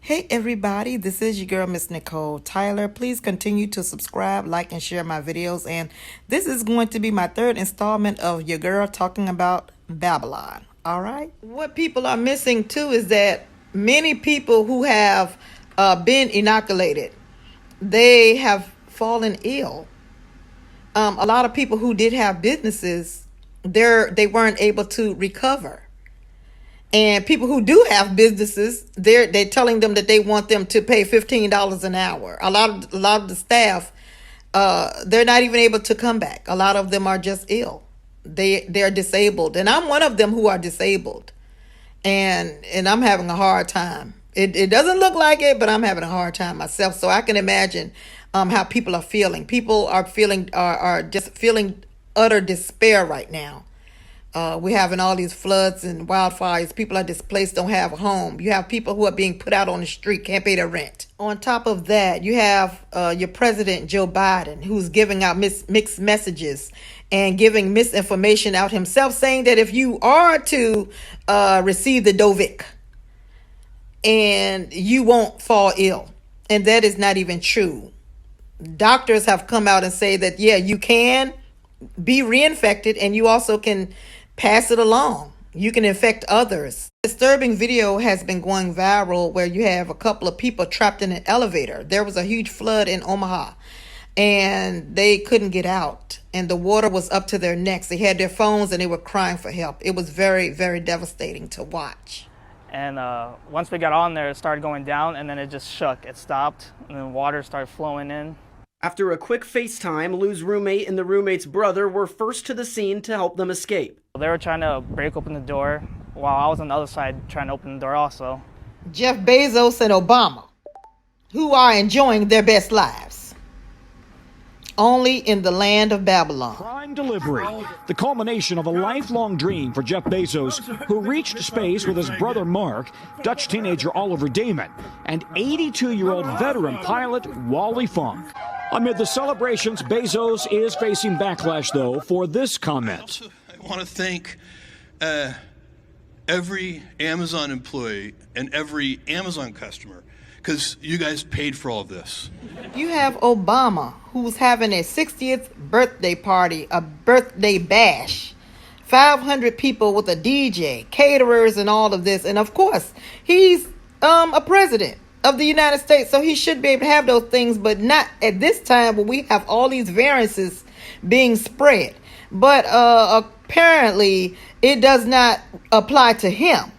Hey everybody, this is your girl Miss Nicole Tyler. Please continue to subscribe, like, and share my videos. And this is going to be my third installment of your girl talking about Babylon. All right. What people are missing too is that many people who have been inoculated, they have fallen ill. A lot of people who did have businesses, they weren't able to recover. And people who do have businesses, they're telling them that they want them to pay $15 an hour. A lot of the staff, they're not even able to come back. A lot of them are just ill. They're disabled, and I'm one of them who are disabled, and I'm having a hard time. It doesn't look like it, but I'm having a hard time myself. So I can imagine how people are feeling. People are just feeling utter despair right now. We're having all these floods and wildfires. People are displaced, don't have a home. You have people who are being put out on the street, can't pay their rent. On top of that, you have your president, Joe Biden, who's giving out mixed messages and giving misinformation out himself, saying that if you are to receive the Dovic, and you won't fall ill. And that is not even true. Doctors have come out and say that, yeah, you can be reinfected and you also can pass it along. You can infect others. A disturbing video has been going viral where you have a couple of people trapped in an elevator. There was a huge flood in Omaha and they couldn't get out, and the water was up to their necks. They had their phones and they were crying for help. It was very, very devastating to watch. And once we got on there, it started going down, and then it just shook. It stopped, and then water started flowing in. After a quick FaceTime, Lou's roommate and the roommate's brother were first to the scene to help them escape. They were trying to break open the door, while I was on the other side trying to open the door also. Jeff Bezos and Obama, who are enjoying their best lives, only in the land of Babylon. Prime delivery, the culmination of a lifelong dream for Jeff Bezos, who reached space with his brother Mark, Dutch teenager Oliver Damon, and 82-year-old veteran pilot Wally Funk. Amid the celebrations, Bezos is facing backlash, though, for this comment. I want to thank every Amazon employee and every Amazon customer, because you guys paid for all of this. You have Obama, who's having a 60th birthday party, a birthday bash. 500 people with a DJ, caterers, and all of this. And of course, he's a president of the United States, so he should be able to have those things, but not at this time when we have all these variances being spread. But apparently, it does not apply to him.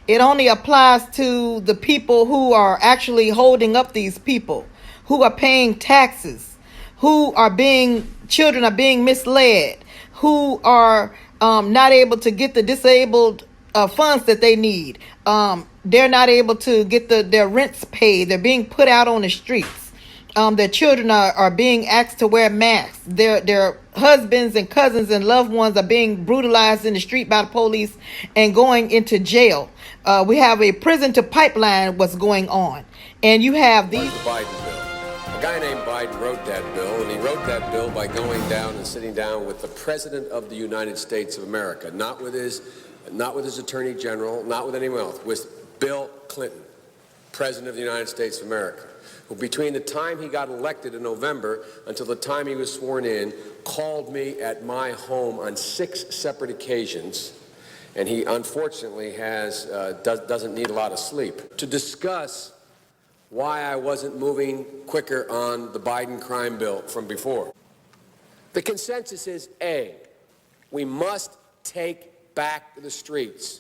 It only applies to the people who are actually holding up these people, who are paying taxes, children are being misled, who are not able to get the disabled funds that they need. They're not able to get their rents paid. They're being put out on the streets. Their children are being asked to wear masks. Their husbands and cousins and loved ones are being brutalized in the street by the police and going into jail. We have a prison to pipeline what's going on. And you have these... The Biden bill. A guy named Biden wrote that bill, and he wrote that bill by going down and sitting down with the President of the United States of America, not with his Attorney General, not with anyone else, with Bill Clinton, President of the United States of America, who between the time he got elected in November until the time he was sworn in, called me at my home on 6 separate occasions, and he unfortunately doesn't need a lot of sleep, to discuss why I wasn't moving quicker on the Biden crime bill from before. The consensus is, A, we must take back the streets.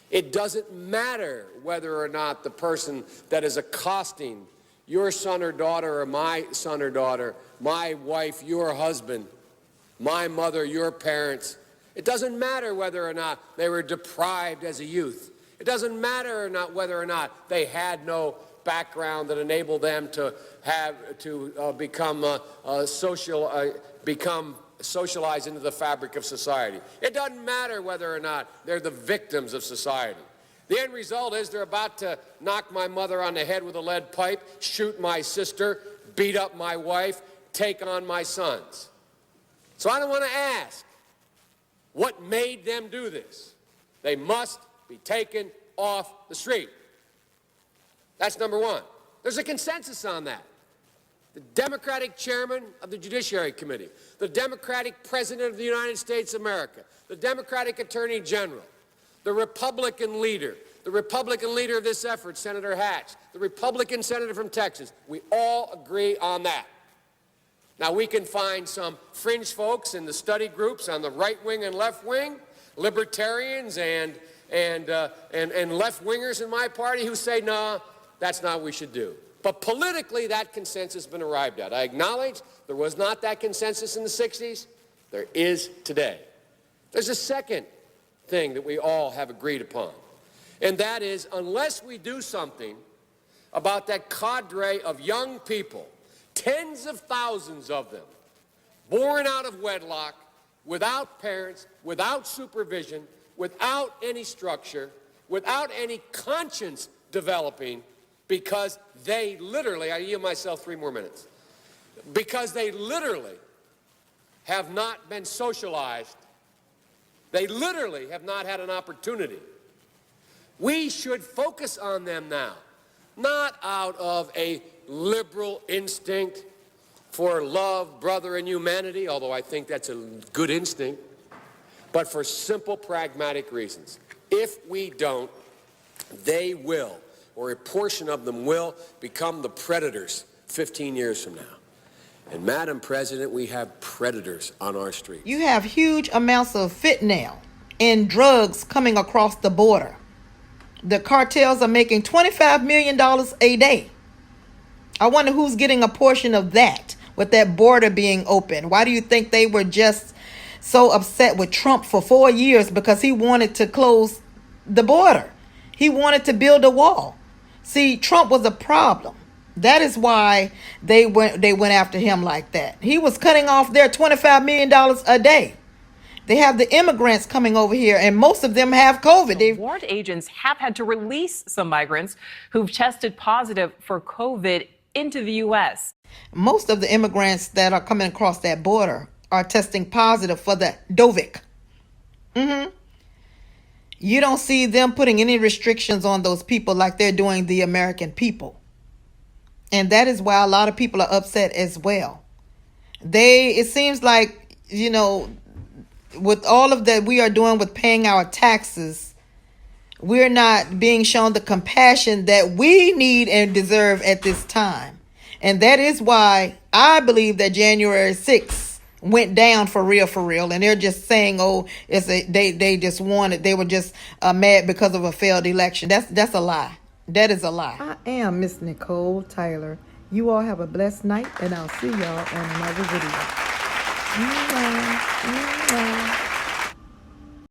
It doesn't matter whether or not the person that is accosting your son or daughter or my son or daughter, my wife, your husband, my mother, your parents. It doesn't matter whether or not they were deprived as a youth. It doesn't matter or not whether or not they had no background that enabled them to become socialized into the fabric of society. It doesn't matter whether or not they're the victims of society. The end result is they're about to knock my mother on the head with a lead pipe, shoot my sister, beat up my wife, take on my sons. So I don't want to ask what made them do this. They must be taken off the street. That's number one. There's a consensus on that. The Democratic chairman of the Judiciary Committee, the Democratic president of the United States of America, the Democratic attorney general, the Republican leader of this effort, Senator Hatch, the Republican senator from Texas. We all agree on that. Now, we can find some fringe folks in the study groups on the right wing and left wing, libertarians and left-wingers in my party who say, no, that's not what we should do. But politically, that consensus has been arrived at. I acknowledge there was not that consensus in the 60s. There is today. There's a second thing that we all have agreed upon, and that is unless we do something about that cadre of young people, tens of thousands of them, born out of wedlock, without parents, without supervision, without any structure, without any conscience developing, because they literally, I yield myself 3 more minutes, because they literally have not been socialized. They literally have not had an opportunity. We should focus on them now, not out of a liberal instinct for love, brother, and humanity, although I think that's a good instinct, but for simple, pragmatic reasons. If we don't, they will, or a portion of them will, become the predators 15 years from now. And, Madam President, we have predators on our streets. You have huge amounts of fentanyl and drugs coming across the border. The cartels are making $25 million a day. I wonder who's getting a portion of that with that border being open. Why do you think they were just so upset with Trump for 4 years? Because he wanted to close the border. He wanted to build a wall. See, Trump was a problem. That is why they went after him like that. He was cutting off their $25 million a day. They have the immigrants coming over here, and most of them have COVID. Warrant agents have had to release some migrants who've tested positive for COVID into the U.S. Most of the immigrants that are coming across that border are testing positive for the Dovic. You don't see them putting any restrictions on those people like they're doing the American people. And that is why a lot of people are upset as well. It seems like, with all of that we are doing with paying our taxes, we're not being shown the compassion that we need and deserve at this time. And that is why I believe that January 6th went down for real. And they're just saying, they were just mad because of a failed election. That's a lie. That is a lie. I am Miss Nicole Tyler. You all have a blessed night, and I'll see y'all on another video. Bye.